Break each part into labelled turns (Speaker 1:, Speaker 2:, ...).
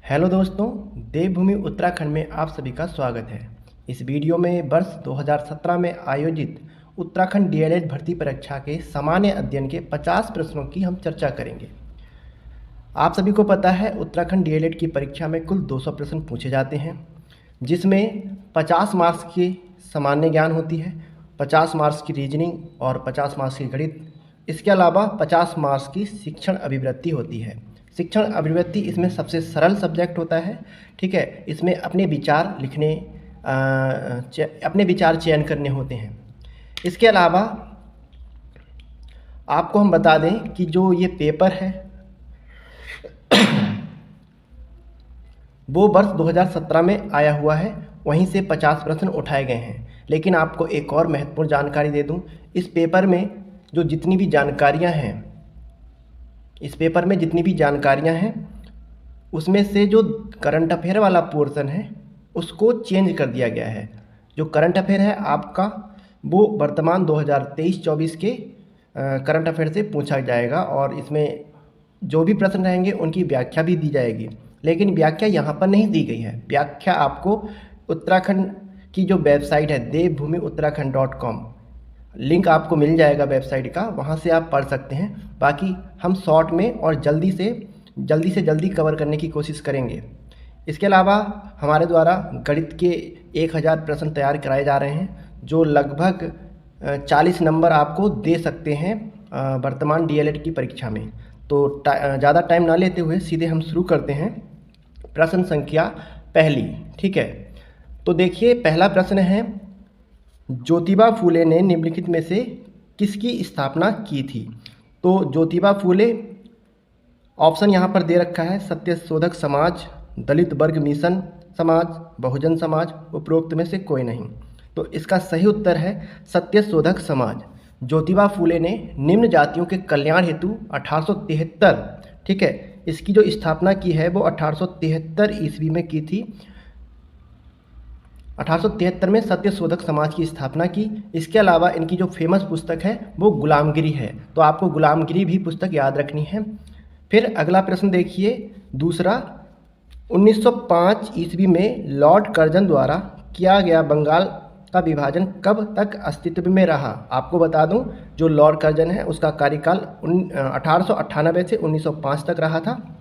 Speaker 1: Hello दोस्तों, देवभूमि उत्तराखंड में आप सभी का स्वागत है। इस वीडियो में वर्ष 2017 में आयोजित उत्तराखंड डीएलएड भर्ती परीक्षा के सामान्य अध्ययन के 50 प्रश्नों की हम चर्चा करेंगे। आप सभी को पता है उत्तराखंड डीएलएड की परीक्षा में कुल 200 प्रश्न पूछे जाते हैं, जिसमें 50 मार्क्स की सामान्य ज्ञान होती है, 50 मार्क्स की रीजनिंग और 50 मार्क्स की गणित। इसके अलावा 50 मार्क्स की शिक्षण अभिवृत्ति होती है। शिक्षण अभिवृत्ति इसमें सबसे सरल सब्जेक्ट होता है। ठीक है, इसमें अपने विचार लिखने अपने विचार चयन करने होते हैं। इसके अलावा आपको हम बता दें कि जो ये पेपर है वो वर्ष 2017 में आया हुआ है, वहीं से 50 प्रश्न उठाए गए हैं। लेकिन आपको एक और महत्वपूर्ण जानकारी दे दूं, इस पेपर में जितनी भी जानकारियां हैं उसमें से जो करंट अफेयर वाला पोर्शन है उसको चेंज कर दिया गया है। जो करंट अफेयर है आपका वो वर्तमान 2023-24 के करंट अफेयर से पूछा जाएगा और इसमें जो भी प्रश्न रहेंगे उनकी व्याख्या भी दी जाएगी। लेकिन व्याख्या यहाँ पर नहीं दी गई है। व्याख्या आपको उत्तराखंड की जो वेबसाइट है devbhumiuttarakhand.com, लिंक आपको मिल जाएगा वेबसाइट का, वहाँ से आप पढ़ सकते हैं। बाकी हम शॉर्ट में और जल्दी से जल्दी कवर करने की कोशिश करेंगे। इसके अलावा हमारे द्वारा गणित के 1000 प्रश्न तैयार कराए जा रहे हैं, जो लगभग 40 नंबर आपको दे सकते हैं वर्तमान डीएलएड की परीक्षा में। तो ज़्यादा टाइम ना लेते हुए सीधे हम शुरू करते हैं। प्रश्न संख्या पहली। ठीक है, तो देखिए पहला प्रश्न है, ज्योतिबा फूले ने निम्नलिखित में से किसकी स्थापना की थी? तो ज्योतिबा फूले, ऑप्शन यहाँ पर दे रखा है, सत्यशोधक समाज, दलित वर्ग मिशन समाज, बहुजन समाज, उपरोक्त में से कोई नहीं। तो इसका सही उत्तर है सत्यशोधक समाज। ज्योतिबा फूले ने निम्न जातियों के कल्याण हेतु 1873, ठीक है, इसकी जो स्थापना की है वो 1873 ईस्वी में की थी। 1873 में सत्यशोधक समाज की स्थापना की। इसके अलावा इनकी जो फेमस पुस्तक है वो गुलामगिरी है, तो आपको गुलामगिरी भी पुस्तक याद रखनी है। फिर अगला प्रश्न देखिए दूसरा, 1905 ईस्वी में लॉर्ड कर्जन द्वारा किया गया बंगाल का विभाजन कब तक अस्तित्व में रहा? आपको बता दूं, जो लॉर्ड कर्जन है उसका कार्यकाल 1898 से 1905 तक रहा था।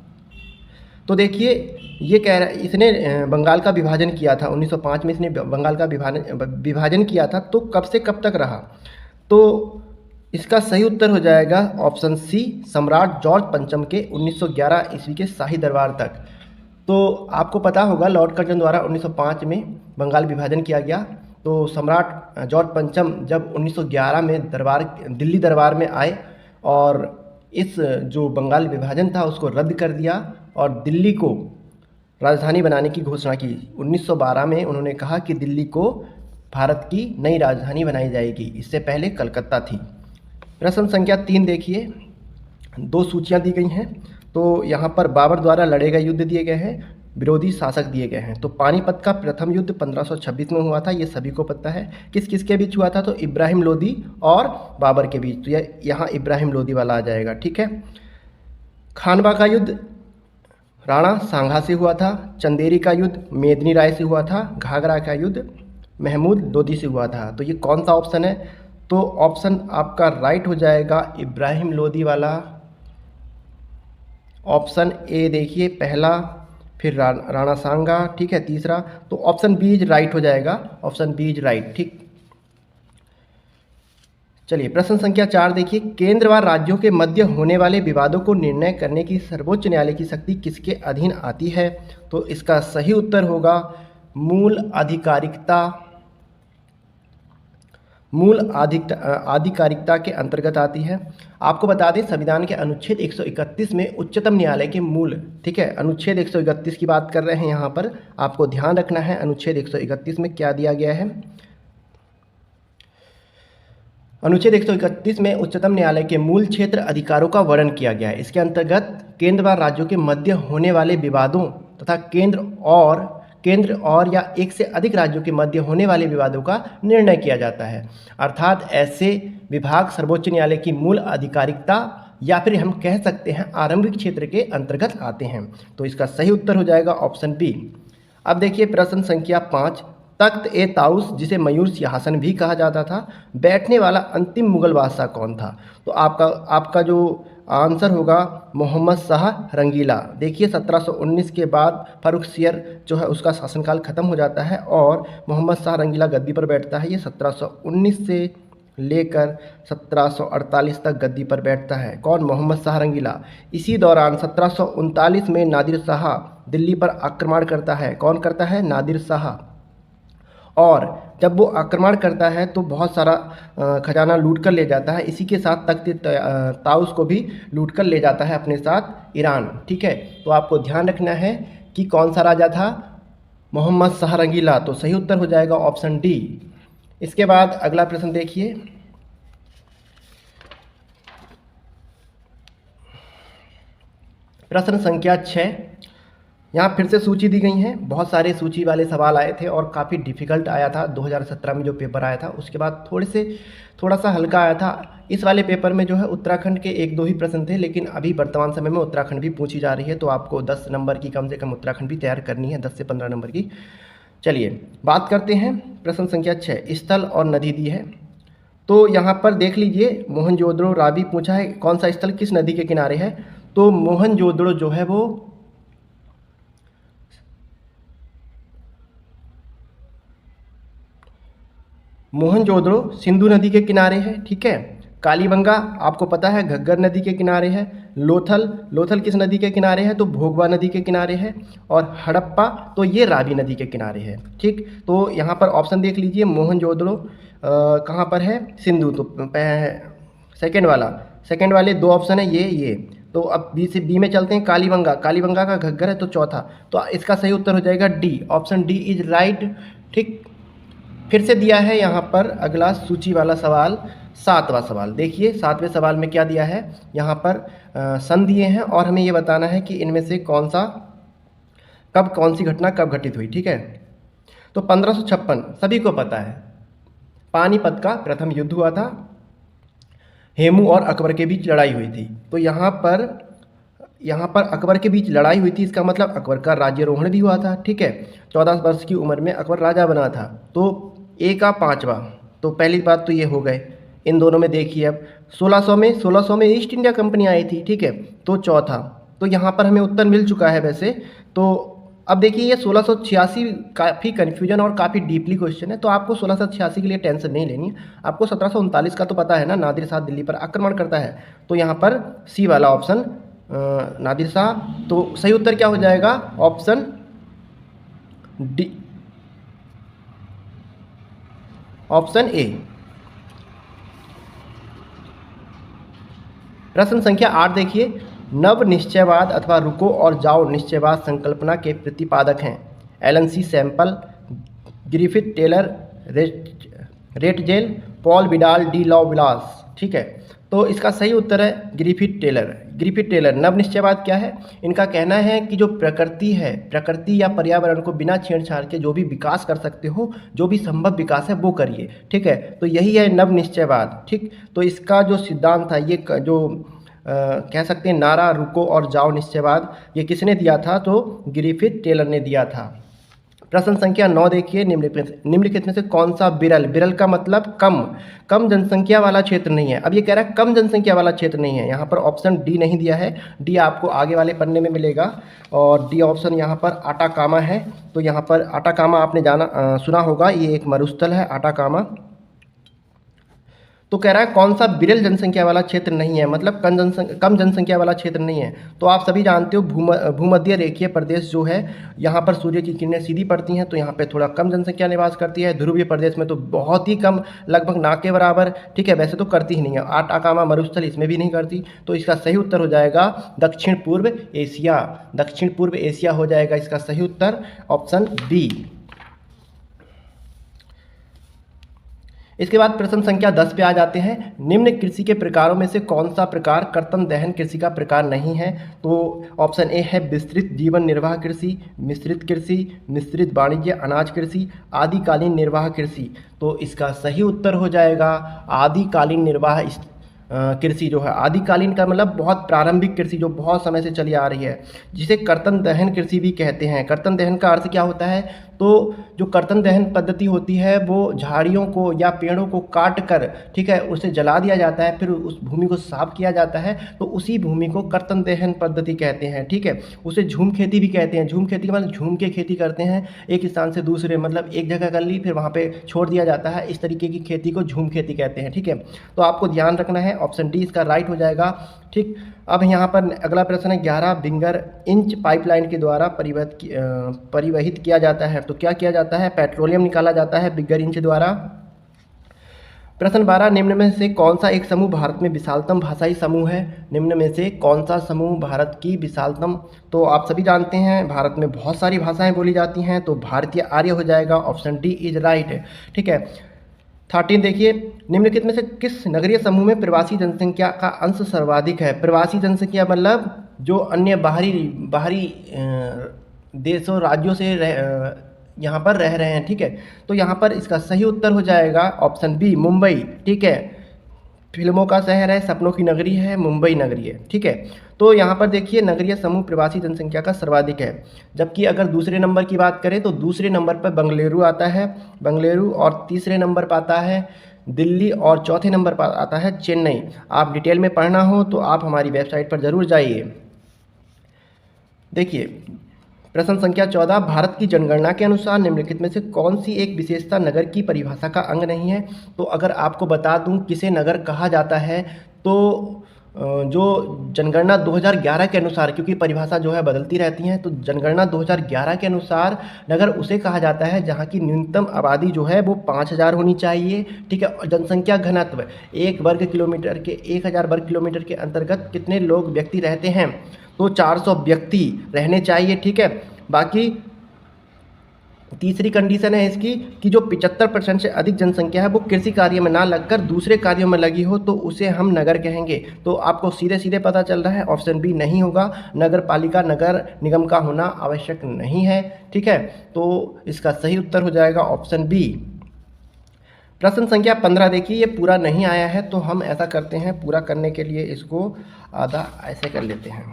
Speaker 1: तो देखिए ये कह रहा है इसने बंगाल का विभाजन किया था 1905 में, इसने बंगाल का विभाजन किया था। तो कब से कब तक रहा? तो इसका सही उत्तर हो जाएगा ऑप्शन सी, सम्राट जॉर्ज पंचम के 1911 ईस्वी के शाही दरबार तक। तो आपको पता होगा लॉर्ड कर्जन द्वारा 1905 में बंगाल विभाजन किया गया। तो सम्राट जॉर्ज पंचम जब 1911 में दिल्ली दरबार में आए और इस जो बंगाल विभाजन था उसको रद्द कर दिया और दिल्ली को राजधानी बनाने की घोषणा की। 1912 में उन्होंने कहा कि दिल्ली को भारत की नई राजधानी बनाई जाएगी, इससे पहले कलकत्ता थी। प्रश्न संख्या 3 देखिए, 2 सूचियां दी गई हैं। तो यहाँ पर बाबर द्वारा लड़े गए युद्ध दिए गए हैं, विरोधी शासक दिए गए हैं। तो पानीपत का प्रथम युद्ध 1526 में हुआ था, ये सभी को पता है। किस किस के बीच हुआ था? तो इब्राहिम लोदी और बाबर के बीच। तो यहाँ इब्राहिम लोदी वाला आ जाएगा। ठीक है, खानवा का युद्ध राणा सांगा से हुआ था, चंदेरी का युद्ध मेदिनी राय से हुआ था, घाघरा का युद्ध महमूद लोदी से हुआ था। तो ये कौन सा ऑप्शन है? तो ऑप्शन आपका राइट हो जाएगा इब्राहिम लोदी वाला, ऑप्शन ए देखिए पहला, फिर राणा सांगा, ठीक है, तीसरा। तो ऑप्शन बी इज राइट हो जाएगा, ऑप्शन बी इज राइट। ठीक, चलिए प्रश्न संख्या 4 देखिए, केंद्र व राज्यों के मध्य होने वाले विवादों को निर्णय करने की सर्वोच्च न्यायालय की शक्ति किसके अधीन आती है? तो इसका सही उत्तर होगा मूल आधिकारिकता के अंतर्गत आती है। आपको बता दें संविधान के अनुच्छेद 131 में उच्चतम न्यायालय के मूल, ठीक है, अनुच्छेद 131 की बात कर रहे हैं यहाँ पर, आपको ध्यान रखना है अनुच्छेद 131 में क्या दिया गया है। अनुच्छेद 131 में उच्चतम न्यायालय के मूल क्षेत्र अधिकारों का वर्णन किया गया है। इसके अंतर्गत केंद्र व राज्यों के मध्य होने वाले विवादों तथा केंद्र और या एक से अधिक राज्यों के मध्य होने वाले विवादों का निर्णय किया जाता है। अर्थात ऐसे विभाग सर्वोच्च न्यायालय की मूल आधिकारिकता या फिर हम कह सकते हैं आरंभिक क्षेत्र के अंतर्गत आते हैं। तो इसका सही उत्तर हो जाएगा ऑप्शन बी। अब देखिए प्रश्न संख्या 5, तख्त ए ताउस जिसे मयूर सिंहासन भी कहा जाता था, बैठने वाला अंतिम मुगल बादशाह कौन था? तो आपका जो आंसर होगा मोहम्मद शाह रंगीला। देखिए 1719 के बाद फारुखसियर जो है उसका शासनकाल खत्म हो जाता है और मोहम्मद शाह रंगीला गद्दी पर बैठता है। ये 1719 से लेकर 1748 तक गद्दी पर बैठता है। कौन? मोहम्मद शाह रंगीला। इसी दौरान 1739 में नादिर शाह दिल्ली पर आक्रमण करता है। कौन करता है? नादिर शाह। और जब वो आक्रमण करता है तो बहुत सारा खजाना लूट कर ले जाता है। इसी के साथ तख्त ताउस को भी लूट कर ले जाता है अपने साथ ईरान। ठीक है, तो आपको ध्यान रखना है कि कौन सा राजा था? मोहम्मद शाह रंगीला। तो सही उत्तर हो जाएगा ऑप्शन डी। इसके बाद अगला प्रश्न देखिए, प्रश्न संख्या 6। यहाँ फिर से सूची दी गई है। बहुत सारे सूची वाले सवाल आए थे और काफ़ी डिफ़िकल्ट आया था 2017 में जो पेपर आया था। उसके बाद थोड़ा सा हल्का आया था। इस वाले पेपर में जो है उत्तराखंड के 1-2 ही प्रश्न थे, लेकिन अभी वर्तमान समय में उत्तराखंड भी पूछी जा रही है। तो आपको 10 नंबर की कम से कम उत्तराखंड भी तैयार करनी है, 10 से 15 नंबर की। चलिए बात करते हैं प्रश्न संख्या 6, स्थल और नदी दी है। तो यहाँ पर देख लीजिए मोहनजोदड़ो रावी पूछा है, कौन सा स्थल किस नदी के किनारे है? तो मोहनजोदड़ो जो है वो मोहनजोदड़ो सिंधु नदी के किनारे है। ठीक है, कालीबंगा आपको पता है घग्गर नदी के किनारे है। लोथल किस नदी के किनारे है? तो भोगवा नदी के किनारे है। और हड़प्पा तो ये रावी नदी के किनारे है। ठीक, तो यहाँ पर ऑप्शन देख लीजिए मोहनजोदड़ो कहाँ पर है? सिंधु। तो सेकेंड वाले 2 ऑप्शन है ये। तो अब बी में चलते हैं। कालीबंगा का घग्गर है तो चौथा। तो इसका सही उत्तर हो जाएगा D, option D is right. ठीक, फिर से दिया है यहाँ पर अगला सूची वाला सवाल, 7वां सवाल। देखिए 7वें सवाल में क्या दिया है? यहाँ पर सन दिए हैं और हमें ये बताना है कि इनमें से कौन सी घटना कब घटित हुई। ठीक है, तो 1556 सभी को पता है, पानीपत का प्रथम युद्ध हुआ था। हेमू और अकबर के बीच लड़ाई हुई थी। तो यहाँ पर अकबर के बीच लड़ाई हुई थी, इसका मतलब अकबर का राज्यारोहण भी हुआ था। ठीक है, 14 वर्ष की उम्र में अकबर राजा बना था। तो ए का 5वां, तो पहली बात तो ये हो गए। इन दोनों में देखिए अब 1600 में ईस्ट इंडिया कंपनी आई थी। ठीक है, तो चौथा। तो यहाँ पर हमें उत्तर मिल चुका है वैसे। तो अब देखिए ये 1686 काफ़ी कन्फ्यूजन और काफ़ी डीपली क्वेश्चन है। तो आपको 1686 के लिए टेंशन नहीं लेनी। आपको 1739 का तो पता है ना, नादिर शाह दिल्ली पर आक्रमण करता है। तो यहाँ पर सी वाला ऑप्शन नादिर शाह। तो सही उत्तर क्या हो जाएगा? Option D, option A. प्रश्न संख्या 8 देखिए, नव निश्चयवाद अथवा रुको और जाओ निश्चयवाद संकल्पना के प्रतिपादक हैं Ellen C Semple, Griffith Taylor, Ratzel, Paul Vidal de Lablache. ठीक है, तो इसका सही उत्तर है ग्रिफिथ टेलर। नव निश्चयवाद क्या है? इनका कहना है कि जो प्रकृति या पर्यावरण को बिना छेड़छाड़ के जो भी विकास कर सकते हो, जो भी संभव विकास है वो करिए। ठीक है, तो यही है नव निश्चयवाद। ठीक, तो इसका जो सिद्धांत था, ये जो कह सकते हैं नारा रुको और जाओ निश्चयवाद, ये किसने दिया था? तो ग्रिफिथ टेलर ने दिया था। प्रश्न संख्या 9 देखिए, निम्नलिखित में से कौन सा बिरल का मतलब कम जनसंख्या वाला क्षेत्र नहीं है। अब ये कह रहा है कम जनसंख्या वाला क्षेत्र नहीं है। यहाँ पर ऑप्शन डी नहीं दिया है। डी आपको आगे वाले पन्ने में मिलेगा और डी ऑप्शन यहाँ पर आटाकामा है। तो यहाँ पर आटाकामा आपने सुना होगा, ये एक मरुस्थल है आटाकामा। तो कह रहा है कौन सा विरल जनसंख्या वाला क्षेत्र नहीं है, मतलब कम जनसंख्या वाला क्षेत्र नहीं है। तो आप सभी जानते हो भूमध्य रेखीय प्रदेश जो है, यहाँ पर सूर्य की किरणें सीधी पड़ती हैं, तो यहाँ पे थोड़ा कम जनसंख्या निवास करती है। ध्रुवीय प्रदेश में तो बहुत ही कम, लगभग ना के बराबर। ठीक है, वैसे तो करती ही नहीं है। आटाकामा मरुस्थल इसमें भी नहीं करती। तो इसका सही उत्तर हो जाएगा दक्षिण पूर्व एशिया हो जाएगा इसका सही उत्तर, ऑप्शन बी। इसके बाद प्रश्न संख्या 10 पे आ जाते हैं। निम्न कृषि के प्रकारों में से कौन सा प्रकार कर्तन दहन कृषि का प्रकार नहीं है? तो ऑप्शन ए है विस्तृत जीवन निर्वाह कृषि, मिश्रित कृषि, मिश्रित वाणिज्य अनाज कृषि, आदिकालीन निर्वाह कृषि। तो इसका सही उत्तर हो जाएगा आदिकालीन निर्वाह कृषि जो है, आदिकालीन का मतलब बहुत प्रारंभिक कृषि जो बहुत समय से चली आ रही है, जिसे कर्तन दहन कृषि भी कहते हैं। कर्तन दहन का अर्थ क्या होता है? तो जो कर्तन दहन पद्धति होती है वो झाड़ियों को या पेड़ों को काट कर, ठीक है, उसे जला दिया जाता है, फिर उस भूमि को साफ किया जाता है, तो उसी भूमि को कर्तन दहन पद्धति कहते हैं, ठीक है। उसे झूम खेती भी कहते हैं। झूम खेती का मतलब झूम के खेती करते हैं, एक स्थान से दूसरे, मतलब एक जगह कर ली फिर वहाँ पे छोड़ दिया जाता है, इस तरीके की खेती को झूम खेती कहते हैं, ठीक है। तो आपको ध्यान रखना है, ऑप्शन डी इसका राइट हो जाएगा, ठीक। अब यहाँ पर अगला प्रश्न है, 11 बिंगर इंच पाइपलाइन के द्वारा परिवहित किया जाता है। तो क्या किया जाता है? पेट्रोलियम निकाला जाता है बिगर इंच द्वारा। प्रश्न 12, निम्न में से कौन सा एक समूह भारत में विशालतम भाषाई समूह है? निम्न में से कौन सा समूह भारत की विशालतम, तो आप सभी जानते हैं भारत में बहुत सारी भाषाएं बोली जाती हैं, तो भारतीय आर्य हो जाएगा, ऑप्शन डी इज राइट, ठीक है। 13 देखिए, निम्नलिखित में से किस नगरीय समूह में प्रवासी जनसंख्या का अंश सर्वाधिक है? प्रवासी जनसंख्या मतलब जो अन्य बाहरी देशों राज्यों से यहाँ पर रह रहे हैं, ठीक है। तो यहाँ पर इसका सही उत्तर हो जाएगा ऑप्शन बी, मुंबई, ठीक है। फिल्मों का शहर है, सपनों की नगरी है, मुंबई नगरी है, ठीक है। तो यहाँ पर देखिए नगरीय समूह प्रवासी जनसंख्या का सर्वाधिक है, जबकि अगर दूसरे नंबर की बात करें तो दूसरे नंबर पर बेंगलुरु आता है, बेंगलुरु, और तीसरे नंबर पर आता है दिल्ली, और चौथे नंबर पर आता है चेन्नई। आप डिटेल में पढ़ना हो तो आप हमारी वेबसाइट पर ज़रूर जाइए। देखिए प्रश्न संख्या 14, भारत की जनगणना के अनुसार निम्नलिखित में से कौन सी एक विशेषता नगर की परिभाषा का अंग नहीं है? तो अगर आपको बता दूं किसे नगर कहा जाता है, तो जो जनगणना 2011 के अनुसार, क्योंकि परिभाषा जो है बदलती रहती हैं, तो जनगणना 2011 के अनुसार नगर उसे कहा जाता है जहां की न्यूनतम आबादी जो है वो 5000 होनी चाहिए, ठीक है। और जनसंख्या घनत्व 1 वर्ग किलोमीटर के 1000 वर्ग किलोमीटर के अंतर्गत कितने लोग व्यक्ति रहते हैं? तो 400 व्यक्ति रहने चाहिए, ठीक है। बाकी तीसरी कंडीशन है इसकी कि जो 75% से अधिक जनसंख्या है वो कृषि कार्य में ना लगकर दूसरे कार्यों में लगी हो, तो उसे हम नगर कहेंगे। तो आपको सीधे सीधे पता चल रहा है ऑप्शन बी नहीं होगा, नगर पालिका नगर निगम का होना आवश्यक नहीं है, ठीक है। तो इसका सही उत्तर हो जाएगा ऑप्शन बी। प्रश्न संख्या 15 देखिए, ये पूरा नहीं आया है, तो हम ऐसा करते हैं, पूरा करने के लिए इसको आधा ऐसे कर लेते हैं,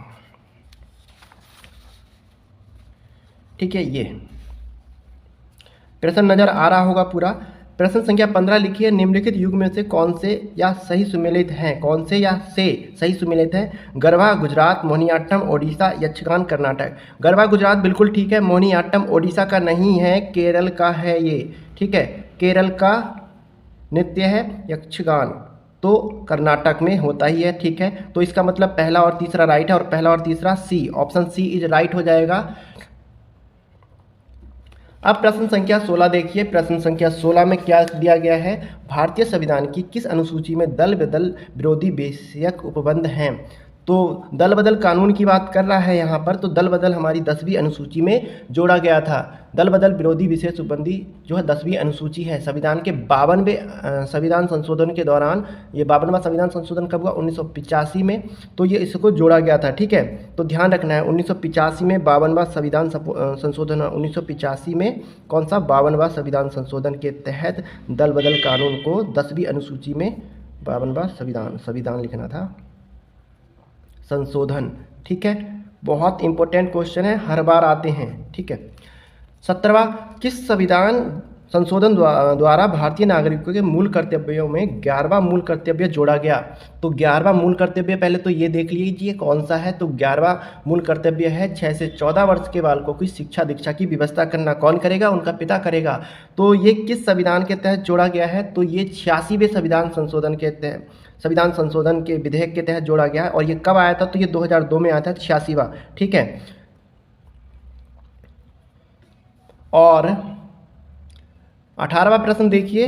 Speaker 1: ठीक है। ये प्रश्न नजर आ रहा होगा पूरा। प्रश्न संख्या 15 लिखिए, निम्नलिखित युग में से कौन से या सही सुमेलित हैं? कौन से या से सही सुमेलित हैं? गरबा गुजरात, मोहिनीअट्टम ओडिशा, यक्षगान कर्नाटक। गरबा गुजरात बिल्कुल ठीक है, मोहिनीअट्टम ओडिशा का नहीं है, केरल का है ये, ठीक है। केरल का नृत्य है यक्षगान, तो कर्नाटक में होता ही है, ठीक है। तो इसका मतलब पहला और तीसरा राइट है, और पहला और तीसरा सी, ऑप्शन सी इज राइट हो जाएगा। अब प्रश्न संख्या 16 देखिए, प्रश्न संख्या 16 में क्या दिया गया है? भारतीय संविधान की किस अनुसूची में दल बदल विरोधी विषयक उपबंध हैं? तो दल बदल कानून की बात कर रहा है यहाँ पर, तो दल बदल हमारी 10वीं अनुसूची में जोड़ा गया था। दल बदल विरोधी विशेष उपबंधी जो है 10वीं अनुसूची है। संविधान के 52वें संविधान संशोधन के दौरान, ये 52वां संविधान संशोधन कब हुआ? 1985 में, तो ये इसको जोड़ा गया था, ठीक है। तो ध्यान रखना है 1985 में 52वां संविधान संशोधन, 1985 में कौन सा? 52वां संविधान संशोधन के तहत दल बदल कानून को 10वीं अनुसूची में 52वां संविधान लिखना था, संशोधन, ठीक है। बहुत इंपॉर्टेंट क्वेश्चन है, हर बार आते हैं, ठीक है। 17वां, किस संविधान संशोधन द्वारा भारतीय नागरिकों के मूल कर्तव्यों में 11वां मूल कर्तव्य जोड़ा गया? तो 11वां मूल कर्तव्य पहले तो ये देख लीजिए कौन सा है। तो 11वां मूल कर्तव्य है 6 से 14 वर्ष के बालकों की शिक्षा दीक्षा की व्यवस्था करना। कौन करेगा? उनका पिता करेगा। तो ये किस संविधान के तहत जोड़ा गया है? तो ये 86वें संविधान संशोधन के तहत, संविधान संशोधन के विधेयक के तहत जोड़ा गया है। और ये कब आया था? तो ये 2002 में आया था, 86वां, ठीक है। और 18वां प्रश्न देखिए,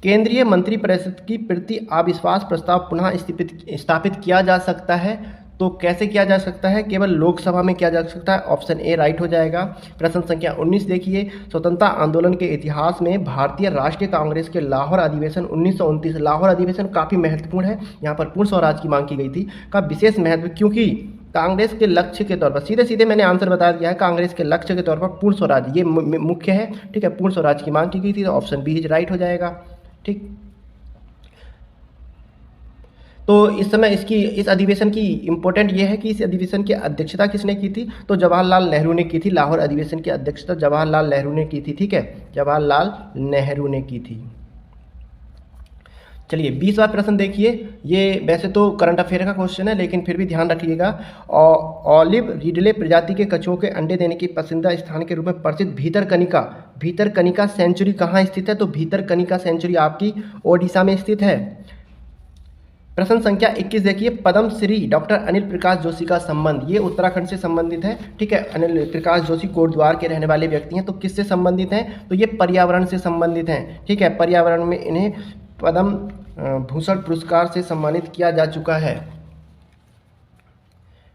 Speaker 1: केंद्रीय मंत्रिपरिषद की प्रति अविश्वास प्रस्ताव पुनः स्थापित किया जा सकता है? तो कैसे किया जा सकता है? केवल लोकसभा में किया जा सकता है, ऑप्शन ए राइट हो जाएगा। प्रश्न संख्या 19 देखिए, स्वतंत्रता आंदोलन के इतिहास में भारतीय राष्ट्रीय कांग्रेस के लाहौर अधिवेशन 1929, लाहौर अधिवेशन काफ़ी महत्वपूर्ण है, यहाँ पर पूर्ण स्वराज की मांग की गई थी, का विशेष महत्व, क्योंकि कांग्रेस के लक्ष्य के तौर पर, सीधे सीधे मैंने आंसर बता दिया है, कांग्रेस के लक्ष्य के तौर पर पूर्ण स्वराज ये मुख्य है, ठीक है। पूर्ण स्वराज की मांग की गई थी, तो ऑप्शन बी इज राइट हो जाएगा, ठीक। तो इस समय इस अधिवेशन की इम्पोर्टेंट ये है कि इस अधिवेशन की अध्यक्षता किसने की थी, तो जवाहरलाल नेहरू ने की थी। लाहौर अधिवेशन की अध्यक्षता जवाहरलाल नेहरू ने की थी, ठीक है, जवाहरलाल नेहरू ने की थी। चलिए 20वां प्रश्न देखिए, ये वैसे तो करंट अफेयर का क्वेश्चन है लेकिन फिर भी ध्यान रखिएगा। ऑलिव रिडले प्रजाति के कछुओं के अंडे देने की पसंदीदा स्थान के रूप में प्रसिद्ध भीतरकनिका सेंचुरी कहाँ स्थित है, तो भीतरकनिका सेंचुरी आपकी ओडिशा में स्थित है। प्रश्न संख्या 21 देखिए, पद्म श्री डॉक्टर अनिल प्रकाश जोशी का संबंध, ये उत्तराखंड से संबंधित है, ठीक है। अनिल प्रकाश जोशी कोटद्वार के रहने वाले व्यक्ति हैं, तो किससे संबंधित हैं, तो ये पर्यावरण से संबंधित हैं, ठीक है। पर्यावरण में इन्हें पद्म भूषण पुरस्कार से सम्मानित किया जा चुका है।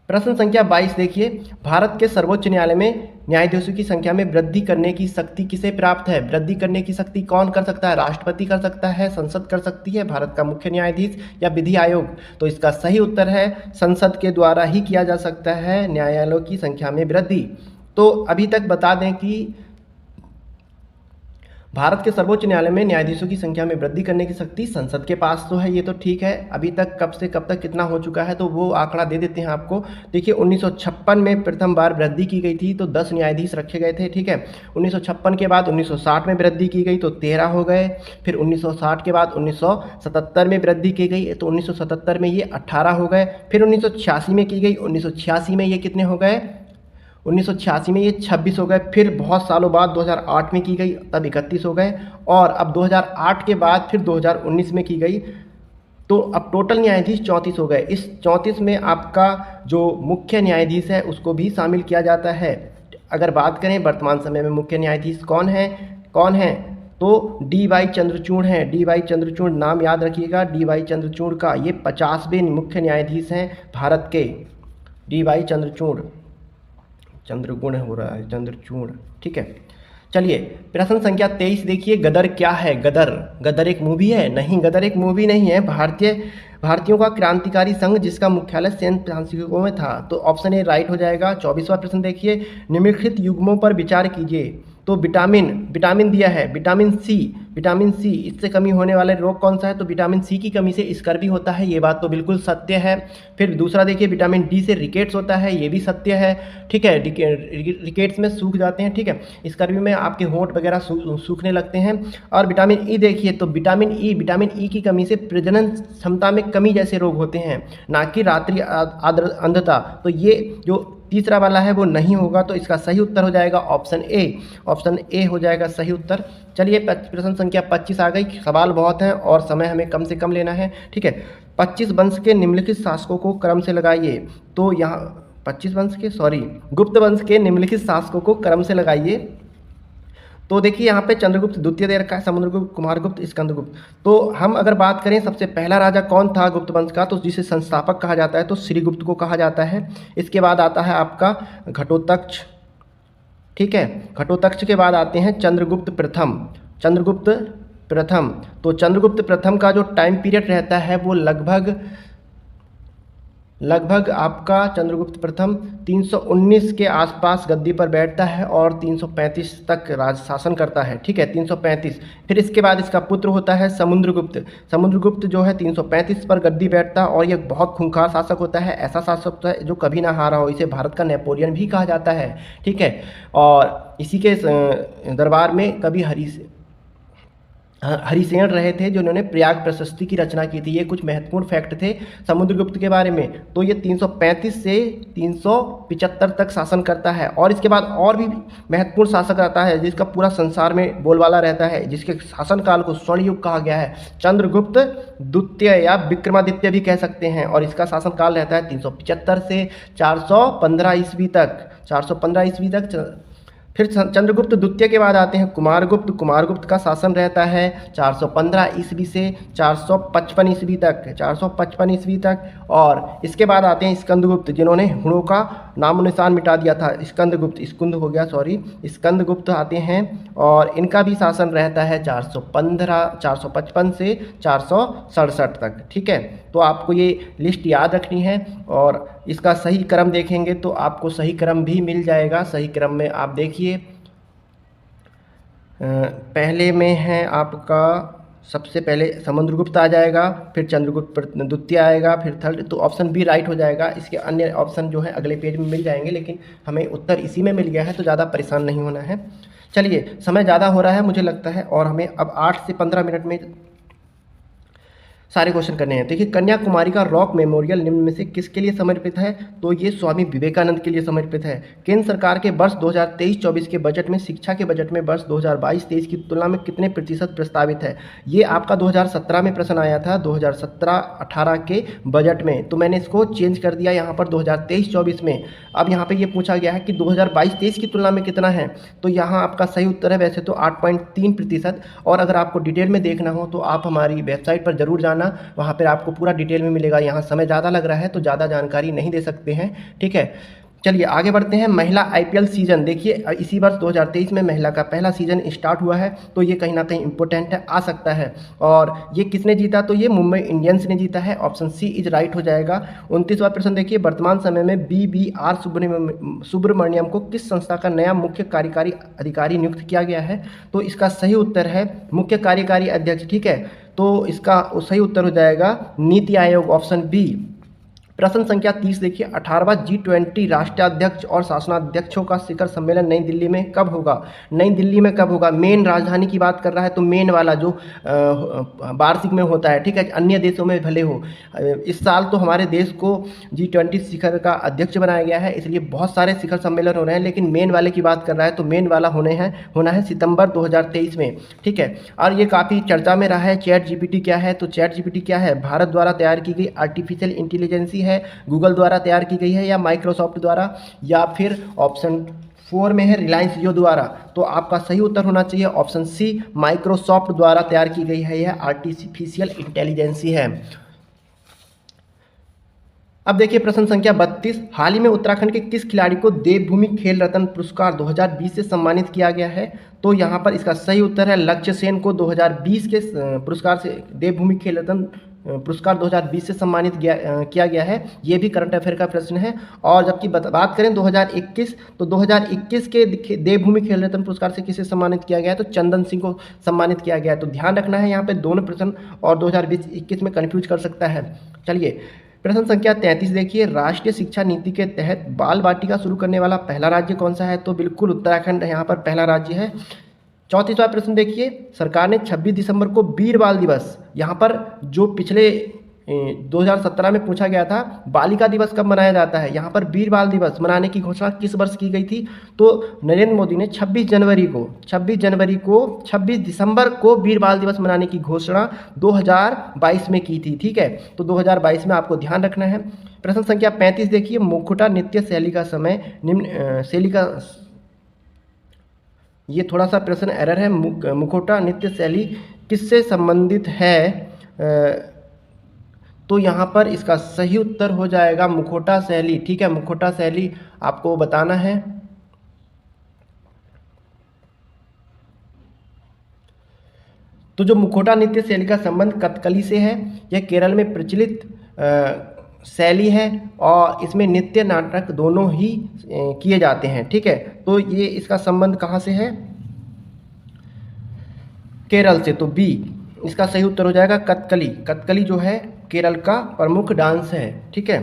Speaker 1: प्रश्न संख्या 22 देखिए, भारत के सर्वोच्च न्यायालय में न्यायाधीशों की संख्या में वृद्धि करने की शक्ति किसे प्राप्त है। वृद्धि करने की शक्ति कौन कर सकता है, राष्ट्रपति कर सकता है, संसद कर सकती है, भारत का मुख्य न्यायाधीश या विधि आयोग। तो इसका सही उत्तर है संसद के द्वारा ही किया जा सकता है न्यायालयों की संख्या में वृद्धि। तो अभी तक बता दें कि भारत के सर्वोच्च न्यायालय में न्यायाधीशों की संख्या में वृद्धि करने की शक्ति संसद के पास तो है, ये तो ठीक है। अभी तक कब से कब तक कितना हो चुका है तो वो आंकड़ा दे देते हैं आपको। देखिए 1956 में प्रथम बार वृद्धि की गई थी तो 10 न्यायाधीश रखे गए थे, ठीक है। 1956 के बाद 1960 में वृद्धि की गई तो 13 हो गए। फिर 1960 के बाद 1977 में वृद्धि की गई तो 1977 में ये 18 हो गए। फिर 1986 में की गई, 1986 में ये कितने हो गए, 1986 में ये 26 हो गए। फिर बहुत सालों बाद 2008 में की गई तब 31 हो गए, और अब 2008 के बाद फिर 2019 में की गई तो अब टोटल न्यायाधीश 34 हो गए। इस 34 में आपका जो मुख्य न्यायाधीश है उसको भी शामिल किया जाता है। अगर बात करें वर्तमान समय में मुख्य न्यायाधीश कौन है तो डी.वाई. चंद्रचूड़ हैं। डी.वाई. चंद्रचूड़ नाम याद रखिएगा, डी.वाई. चंद्रचूड़ का, ये 50वें मुख्य न्यायाधीश हैं भारत के। डी.वाई. चंद्रचूड़ हो रहा है, चंद्रचूड़, ठीक है। चलिए प्रश्न संख्या 23 देखिए, गदर क्या है। गदर एक मूवी है, नहीं, गदर एक मूवी नहीं है। भारतीयों का क्रांतिकारी संघ जिसका मुख्यालय सैन फ्रांसिस्को में था। तो ऑप्शन ए राइट हो जाएगा। 24वां प्रश्न देखिए, निम्नलिखित युग्मों पर विचार कीजिए। तो विटामिन दिया है, विटामिन सी, इससे कमी होने वाले रोग कौन सा है, तो विटामिन सी की कमी से स्कर्वी होता है, ये बात तो बिल्कुल सत्य है। फिर दूसरा देखिए, विटामिन डी से रिकेट्स होता है, ये भी सत्य है, ठीक है। रिकेट्स में सूख जाते हैं, ठीक है। स्कर्वी में आपके होंठ वगैरह सूखने लगते हैं। और विटामिन ई देखिए, तो विटामिन ई की कमी से प्रजनन क्षमता में कमी जैसे रोग होते हैं, ना कि रात्रि अंधता। तो ये जो तीसरा वाला है वो नहीं होगा, तो इसका सही उत्तर हो जाएगा ऑप्शन ए हो जाएगा सही उत्तर। चलिए प्रश्न संख्या 25 आ गई। सवाल बहुत हैं और समय हमें कम से कम लेना है, ठीक है। 25 वंश के निम्नलिखित शासकों को क्रम से लगाइए। तो यहाँ 25 वंश के गुप्त वंश के निम्नलिखित शासकों को क्रम से लगाइए। तो देखिए यहाँ पे चंद्रगुप्त द्वितीय दे रखा है, समुद्रगुप्त, कुमारगुप्त, स्कंदगुप्त। तो हम अगर बात करें सबसे पहला राजा कौन था गुप्त वंश का, तो जिसे संस्थापक कहा जाता है तो श्रीगुप्त को कहा जाता है। इसके बाद आता है आपका घटोत्कच, ठीक है। घटोत्कच के बाद आते हैं चंद्रगुप्त प्रथम। तो चंद्रगुप्त प्रथम का जो टाइम पीरियड रहता है वो लगभग आपका चंद्रगुप्त प्रथम 319 के आसपास गद्दी पर बैठता है और 335 तक राज शासन करता है, ठीक है, 335। फिर इसके बाद इसका पुत्र होता है समुद्रगुप्त जो है 335 पर गद्दी बैठता है और ये बहुत खूंखार शासक होता है। ऐसा शासक होता है जो कभी ना हारा हो, इसे भारत का नेपोलियन भी कहा जाता है, ठीक है। और इसी के दरबार में कभी हरिसेन रहे थे जिन्होंने प्रयाग प्रशस्ति की रचना की थी। ये कुछ महत्वपूर्ण फैक्ट थे समुद्रगुप्त के बारे में। तो ये 335 से 375 तक शासन करता है। और इसके बाद और भी महत्वपूर्ण शासक आता है जिसका पूरा संसार में बोलबाला रहता है, जिसके शासनकाल को स्वर्ण युग कहा गया है, चंद्रगुप्त द्वितीय या विक्रमादित्य भी कह सकते हैं। और इसका शासनकाल रहता है 375 से 415 ईस्वी तक। फिर चंद्रगुप्त द्वितीय के बाद आते हैं कुमारगुप्त का शासन रहता है 415 ईस्वी से 455 ईस्वी तक। और इसके बाद आते हैं स्कंदगुप्त, जिन्होंने हुणों का नामो निशान मिटा दिया था। स्कंदगुप्त आते हैं और इनका भी शासन रहता है 455 से 467 तक, ठीक है। तो आपको ये लिस्ट याद रखनी है और इसका सही क्रम देखेंगे तो आपको सही क्रम भी मिल जाएगा। सही क्रम में आप देखिए, पहले में है आपका सबसे पहले समुद्रगुप्त आ जाएगा, फिर चंद्रगुप्त द्वितीय आएगा, फिर थर्ड। तो ऑप्शन बी राइट हो जाएगा। इसके अन्य ऑप्शन जो है अगले पेज में मिल जाएंगे, लेकिन हमें उत्तर इसी में मिल गया है तो ज़्यादा परेशान नहीं होना है। चलिए, समय ज़्यादा हो रहा है मुझे लगता है, और हमें अब 8 से 15 मिनट में सारे क्वेश्चन करने हैं। देखिए, कन्याकुमारी का रॉक मेमोरियल निम्न में से किसके लिए समर्पित है? तो ये स्वामी विवेकानंद के लिए समर्पित है। केंद्र सरकार के वर्ष 2023-24 के बजट में शिक्षा के बजट में वर्ष 2022-23 की तुलना में कितने प्रतिशत प्रस्तावित है? ये आपका 2017 में प्रश्न आया था, 2017-18 के बजट में, तो मैंने इसको चेंज कर दिया यहाँ पर 2023-24 में। अब यहाँ पे ये पूछा गया है कि 2022-23 की तुलना में कितना है, तो यहाँ आपका सही उत्तर है वैसे तो 8.3%। और अगर आपको डिटेल में देखना हो तो आप हमारी वेबसाइट पर जरूर जाना, वहाँ पर आपको पूरा डिटेल में मिलेगा। यहाँ समय ज़्यादा लग रहा है तो ज़्यादा जानकारी नहीं दे सकते हैं, ठीक है। चलिए आगे बढ़ते हैं। महिला आईपीएल सीजन, देखिए इसी वर्ष 2023 में महिला का पहला सीजन स्टार्ट हुआ है, तो ये कहीं ना कहीं इंपॉर्टेंट है, आ सकता है। और ये किसने जीता? तो ये मुंबई इंडियंस ने जीता है। ऑप्शन सी इज राइट हो जाएगा। 29वां प्रश्न देखिए, वर्तमान समय में BBR सुब्रमण्यम को किस संस्था का नया मुख्य कार्यकारी अधिकारी नियुक्त किया गया है? तो इसका सही उत्तर है मुख्य कार्यकारी अध्यक्ष, ठीक है। तो इसका सही उत्तर हो जाएगा नीति आयोग, ऑप्शन बी। प्रश्न संख्या 30 देखिए, 18वां G20 राष्ट्राध्यक्ष और शासनाध्यक्षों का शिखर सम्मेलन नई दिल्ली में कब होगा? नई दिल्ली में कब होगा? मेन राजधानी की बात कर रहा है तो मेन वाला जो वार्षिक में होता है, ठीक है। अन्य देशों में भले हो, इस साल तो हमारे देश को G20 शिखर का अध्यक्ष बनाया गया है, इसलिए बहुत सारे शिखर सम्मेलन हो रहे हैं, लेकिन मेन वाले की बात कर रहा है तो मेन वाला होना है सितंबर 2023 में, ठीक है। और ये काफ़ी चर्चा में रहा है। चैट जीपीटी क्या है? तो चैट जीपीटी क्या है? भारत द्वारा तैयार की गई आर्टिफिशियल इंटेलिजेंसी है, गूगल द्वारा तैयार की गई है, या माइक्रोसॉफ्ट द्वारा, या फिर ऑप्शन 4 में है रिलायंस जियो द्वारा। तो आपका सही उत्तर होना चाहिए ऑप्शन सी, माइक्रोसॉफ्ट द्वारा तैयार की गई है, यह आर्टिफिशियल इंटेलिजेंसी है। अब देखिए प्रश्न संख्या 32, हाल ही में उत्तराखंड के किस खिलाड़ी को देवभूमि खेल रत्न पुरस्कार 2020 से सम्मानित किया गया है? तो यहाँ पर इसका सही उत्तर है लक्ष्य सेन को 2020 के पुरस्कार से देवभूमि खेल रत्न पुरस्कार 2020 से सम्मानित किया गया है। ये भी करंट अफेयर का प्रश्न है। और जबकि बात करें 2021, तो 2021 के देवभूमि खेल रत्न पुरस्कार से किसे सम्मानित किया गया है? तो चंदन सिंह को सम्मानित किया गया है। तो ध्यान रखना है, यहाँ पे दोनों प्रश्न और 2020-21 में कन्फ्यूज कर सकता है। चलिए प्रश्न संख्या 33 देखिए, राष्ट्रीय शिक्षा नीति के तहत बाल वाटिका शुरू करने वाला पहला राज्य कौन सा है? तो बिल्कुल उत्तराखंड यहाँ पर पहला राज्य है। 34वां प्रश्न देखिए, सरकार ने 26 दिसंबर को वीर बाल दिवस, यहाँ पर जो पिछले 2017 में पूछा गया था बालिका दिवस कब मनाया जाता है, यहाँ पर वीर बाल दिवस मनाने की घोषणा किस वर्ष की गई थी? तो नरेंद्र मोदी ने 26 दिसंबर को वीर बाल दिवस मनाने की घोषणा 2022 में की थी, ठीक है। तो 2022 में आपको ध्यान रखना है। प्रश्न संख्या 35 देखिए, मुखौटा नृत्य शैली का समय निम्न शैली का, ये थोड़ा सा प्रश्न एरर है। मुखौटा नृत्य शैली किससे संबंधित है? तो यहाँ पर इसका सही उत्तर हो जाएगा मुखौटा शैली, ठीक है। मुखौटा शैली आपको बताना है। तो जो मुखौटा नृत्य शैली का संबंध कथकली से है, यह केरल में प्रचलित शैली है और इसमें नृत्य नाटक दोनों ही किए जाते हैं, ठीक है। तो ये इसका संबंध कहाँ से है? केरल से। तो बी इसका सही उत्तर हो जाएगा कथकली। कथकली जो है केरल का प्रमुख डांस है, ठीक है।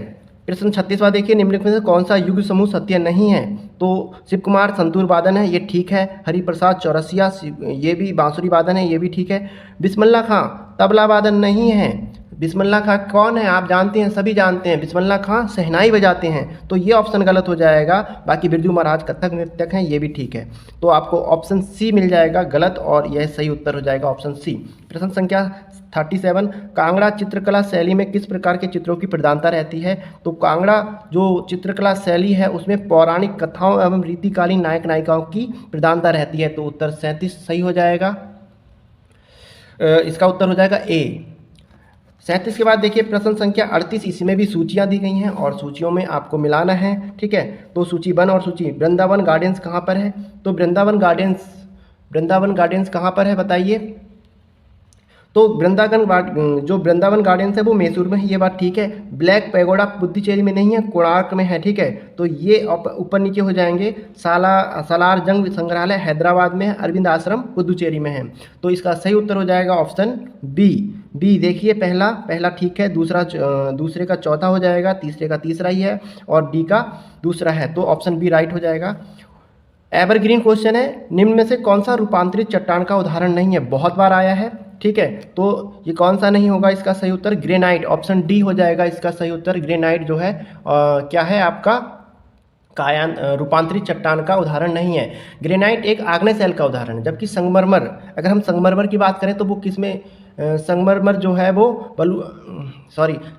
Speaker 1: प्रश्न 36वां देखिए, निम्नलिखित में से कौन सा युग समूह सत्य नहीं है? तो शिव कुमार संतूर वादन है, ये ठीक है। हरिप्रसाद चौरसिया, ये भी बांसुरी वादन है, ये भी ठीक है। बिस्मिल्लाह खां तबला वादन नहीं है। बिस्मिल्लाह खां कौन है? आप जानते हैं, सभी जानते हैं, बिस्मिल्लाह खां शहनाई बजाते हैं। तो ये ऑप्शन गलत हो जाएगा। बाकी बिरजू महाराज कथक नृत्यक हैं, ये भी ठीक है। तो आपको ऑप्शन सी मिल जाएगा गलत, और यह सही उत्तर हो जाएगा ऑप्शन सी। प्रश्न संख्या 37, कांगड़ा चित्रकला शैली में किस प्रकार के चित्रों की प्रधानता रहती है? तो कांगड़ा जो चित्रकला शैली है उसमें पौराणिक कथाओं एवं रीतिकालीन नायक नायिकाओं की प्रधानता रहती है। तो उत्तर 37 सही हो जाएगा। इसका उत्तर हो जाएगा ए। 37 के बाद देखिए प्रश्न संख्या 38, इसमें भी सूचियां दी गई हैं और सूचियों में आपको मिलाना है, ठीक है। तो सूची 1 और सूची, वृंदावन गार्डन्स कहाँ पर है? तो वृंदावन गार्डन्स कहाँ पर है बताइए? तो जो वृंदावन गार्डन्स है वो मैसूर में है, ये बात ठीक है। ब्लैक पैगोडा पुडुचेरी में नहीं है, कोणार्क में है, ठीक है। तो ये ऊपर नीचे हो जाएंगे। सालार जंग संग्रहालय हैदराबाद में है, अरविंद आश्रम पुडुचेरी में है। तो इसका सही उत्तर हो जाएगा ऑप्शन बी। देखिए पहला ठीक है, दूसरे का चौथा हो जाएगा, तीसरे का तीसरा ही है और डी का दूसरा है, तो ऑप्शन बी राइट हो जाएगा। एवरग्रीन क्वेश्चन है, निम्न में से कौन सा रूपांतरित चट्टान का उदाहरण नहीं है? बहुत बार आया है, ठीक है। तो ये कौन सा नहीं होगा इसका सही उत्तर? ग्रेनाइट, ऑप्शन डी हो जाएगा इसका सही उत्तर। ग्रेनाइट जो है क्या है आपका कायान रूपांतरित चट्टान का उदाहरण नहीं है। ग्रेनाइट एक आग्नेय शैल का उदाहरण है, जबकि संगमरमर, अगर हम संगमरमर की बात करें तो वो किसमें संगमरमर जो है वो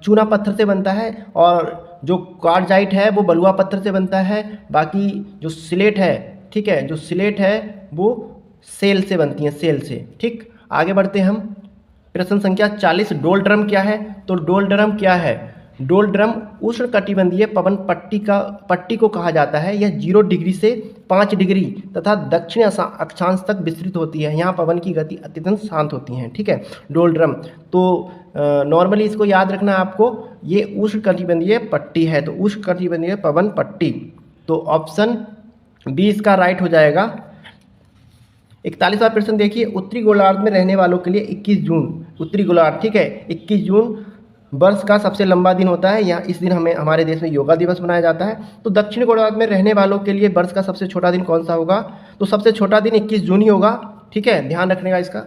Speaker 1: चूना पत्थर से बनता है, और जो क्वार्टजाइट है वो बलुआ पत्थर से बनता है। बाकी जो स्लेट है, ठीक है, जो स्लेट है वो सेल से बनती है, सेल से। ठीक, आगे बढ़ते हम। प्रश्न संख्या 40, डोल ड्रम क्या है? तो डोल ड्रम क्या है? डोल ड्रम उष्णकटिबंधीय पवन पट्टी को कहा जाता है। यह 0 डिग्री से 5 डिग्री तथा दक्षिण अक्षांश तक विस्तृत होती है। यहाँ पवन की गति अत्यंत शांत होती है, ठीक है। डोल ड्रम तो नॉर्मली इसको याद रखना आपको, ये उष्णकटिबंधीय पट्टी है, तो उष्णकटिबंधीय पवन पट्टी। तो ऑप्शन बी इसका राइट हो जाएगा। 41वां प्रश्न देखिए, उत्तरी गोलार्ध में रहने वालों के लिए 21 जून, उत्तरी गोलार्ध, ठीक है, 21 जून वर्ष का सबसे लंबा दिन होता है। यहाँ इस दिन हमारे देश में योगा दिवस मनाया जाता है। तो दक्षिण गोलार्ध में रहने वालों के लिए वर्ष का सबसे छोटा दिन कौन सा होगा? तो सबसे छोटा दिन 21 जून ही होगा, ठीक है, ध्यान रखने का इसका।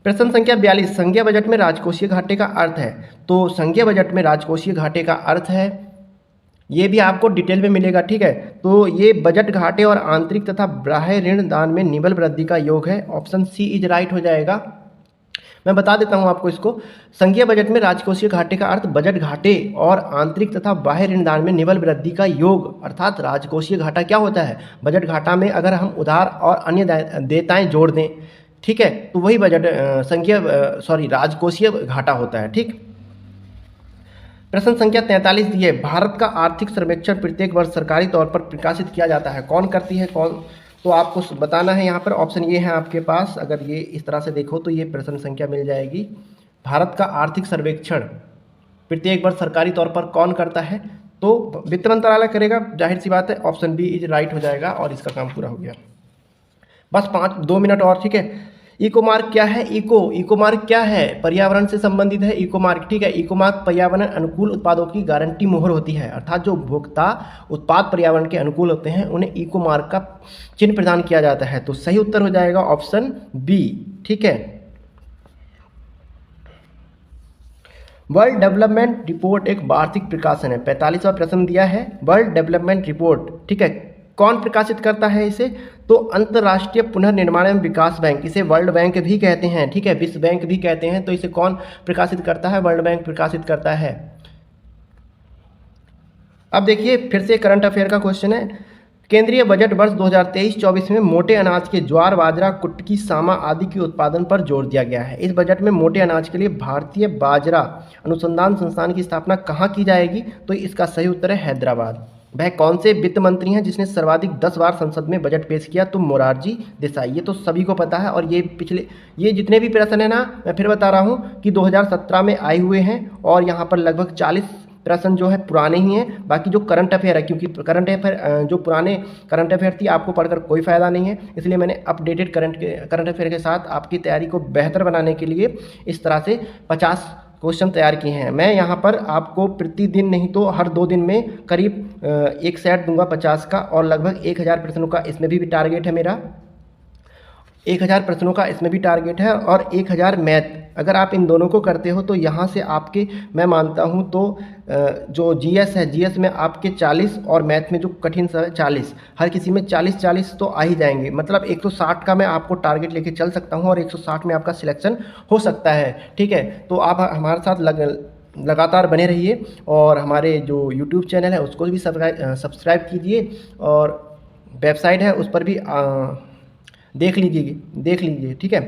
Speaker 1: प्रश्न संख्या 42, संघीय बजट में राजकोषीय घाटे का अर्थ है। तो संघीय बजट में राजकोषीय घाटे का अर्थ है, ये भी आपको डिटेल में मिलेगा, ठीक है। तो ये बजट घाटे और आंतरिक तथा बाह्य ऋण दान में निबल वृद्धि का योग है। ऑप्शन सी इज राइट हो जाएगा। मैं बता देता हूं आपको इसको। संघीय बजट में राजकोषीय घाटे का अर्थ बजट घाटे और आंतरिक तथा बाह्य ऋण दान में निबल वृद्धि का योग, अर्थात राजकोषीय घाटा क्या होता है? बजट घाटा में अगर हम उधार और अन्य देयताएं जोड़ दें, ठीक है, तो वही राजकोषीय घाटा होता है, ठीक। प्रश्न संख्या 43 दिए, भारत का आर्थिक सर्वेक्षण प्रत्येक वर्ष सरकारी तौर पर प्रकाशित किया जाता है, कौन करती है, कौन? तो आपको बताना है यहाँ पर। ऑप्शन ये है आपके पास, अगर ये इस तरह से देखो तो ये प्रश्न संख्या मिल जाएगी। भारत का आर्थिक सर्वेक्षण प्रत्येक वर्ष सरकारी तौर पर कौन करता है? तो वित्त मंत्रालय करेगा, जाहिर सी बात है। ऑप्शन बी इज राइट हो जाएगा और इसका काम पूरा हो गया। बस 2 मिनट और, ठीक है। इको मार्क क्या है? इको मार्क क्या है? पर्यावरण से संबंधित है इको मार्क, ठीक है। इको मार्क पर्यावरण अनुकूल उत्पादों की गारंटी मोहर होती है, अर्थात जो उपभोक्ता उत्पाद पर्यावरण के अनुकूल होते हैं उन्हें इको मार्क का चिन्ह प्रदान किया जाता है। तो सही उत्तर हो जाएगा ऑप्शन बी, ठीक है। वर्ल्ड डेवलपमेंट रिपोर्ट एक वार्षिक प्रकाशन है। 45वां प्रश्न दिया है, वर्ल्ड डेवलपमेंट रिपोर्ट, ठीक है, कौन प्रकाशित करता है इसे? तो अंतर्राष्ट्रीय पुनर्निर्माण एवं विकास बैंक, इसे वर्ल्ड बैंक भी कहते हैं, ठीक है, विश्व बैंक भी कहते हैं। तो इसे कौन प्रकाशित करता है? वर्ल्ड बैंक प्रकाशित करता है। अब देखिए फिर से करंट अफेयर का क्वेश्चन है। केंद्रीय बजट वर्ष 2023-24 में मोटे अनाज के ज्वार, बाजरा, कुटकी, सामा आदि के उत्पादन पर जोर दिया गया है। इस बजट में मोटे अनाज के लिए भारतीय बाजरा अनुसंधान संस्थान की स्थापना कहाँ की जाएगी? तो इसका सही उत्तर है हैदराबाद। वह कौन से वित्त मंत्री हैं जिसने सर्वाधिक 10 बार संसद में बजट पेश किया? तो मोरारजी देसाई, ये तो सभी को पता है। और ये जितने भी प्रश्न है ना, मैं फिर बता रहा हूँ कि 2017 में आए हुए हैं और यहाँ पर लगभग 40 प्रश्न जो है पुराने ही हैं। बाकी जो करंट अफेयर है, क्योंकि करंट अफेयर जो पुराने करंट अफेयर थी आपको पढ़कर कोई फ़ायदा नहीं है, इसलिए मैंने अपडेटेड करंट अफेयर के साथ आपकी तैयारी को बेहतर बनाने के लिए इस तरह से 50 क्वेश्चन तैयार किए हैं। मैं यहाँ पर आपको प्रतिदिन नहीं तो हर 2 दिन में करीब एक सेट दूंगा 50 का, और लगभग 1000 प्रश्नों का इसमें भी टारगेट है मेरा। 1000 प्रश्नों का इसमें भी टारगेट है और 1000 मैथ। अगर आप इन दोनों को करते हो तो यहाँ से आपके, मैं मानता हूँ तो जो जीएस है, जीएस में आपके 40 और मैथ में जो कठिन सा है 40, हर किसी में 40-40 तो आ ही जाएंगे। मतलब 160 का मैं आपको टारगेट लेके चल सकता हूँ और 160 में आपका सिलेक्शन हो सकता है, ठीक है। तो आप हमारे साथ लगातार बने रहिए और हमारे जो यूट्यूब चैनल है उसको भी सब्सक्राइब कीजिए, और वेबसाइट है उस पर भी देख लीजिए, ठीक है।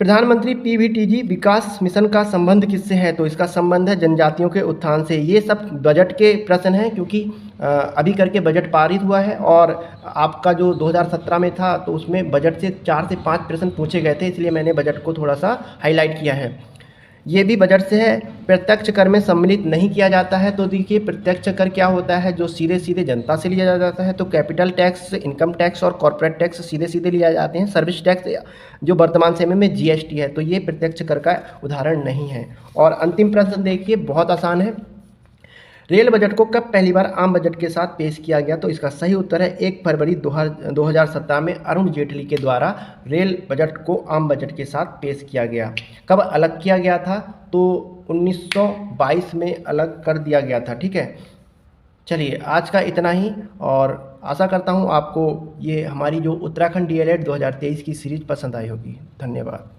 Speaker 1: प्रधानमंत्री पीवीटीजी विकास मिशन का संबंध किससे है? तो इसका संबंध है जनजातियों के उत्थान से। ये सब बजट के प्रश्न हैं, क्योंकि अभी करके बजट पारित हुआ है और आपका जो 2017 में था तो उसमें बजट से 4 से 5 प्रश्न पूछे गए थे, इसलिए मैंने बजट को थोड़ा सा हाईलाइट किया है। ये भी बजट से है। प्रत्यक्ष कर में सम्मिलित नहीं किया जाता है। तो देखिए, प्रत्यक्ष कर क्या होता है? जो सीधे सीधे जनता से लिया जाता है। तो कैपिटल टैक्स, इनकम टैक्स और कॉर्पोरेट टैक्स सीधे सीधे लिया जाते हैं। सर्विस टैक्स जो वर्तमान समय में जीएसटी है, तो ये प्रत्यक्ष कर का उदाहरण नहीं है। और अंतिम प्रश्न देखिए, बहुत आसान है। रेल बजट को कब पहली बार आम बजट के साथ पेश किया गया? तो इसका सही उत्तर है 1 फरवरी 2017 में अरुण जेटली के द्वारा रेल बजट को आम बजट के साथ पेश किया गया। कब अलग किया गया था? तो 1922 में अलग कर दिया गया था। ठीक है, चलिए आज का इतना ही, और आशा करता हूँ आपको ये हमारी जो उत्तराखंड डीएलएड 2023 की सीरीज पसंद आई होगी। धन्यवाद।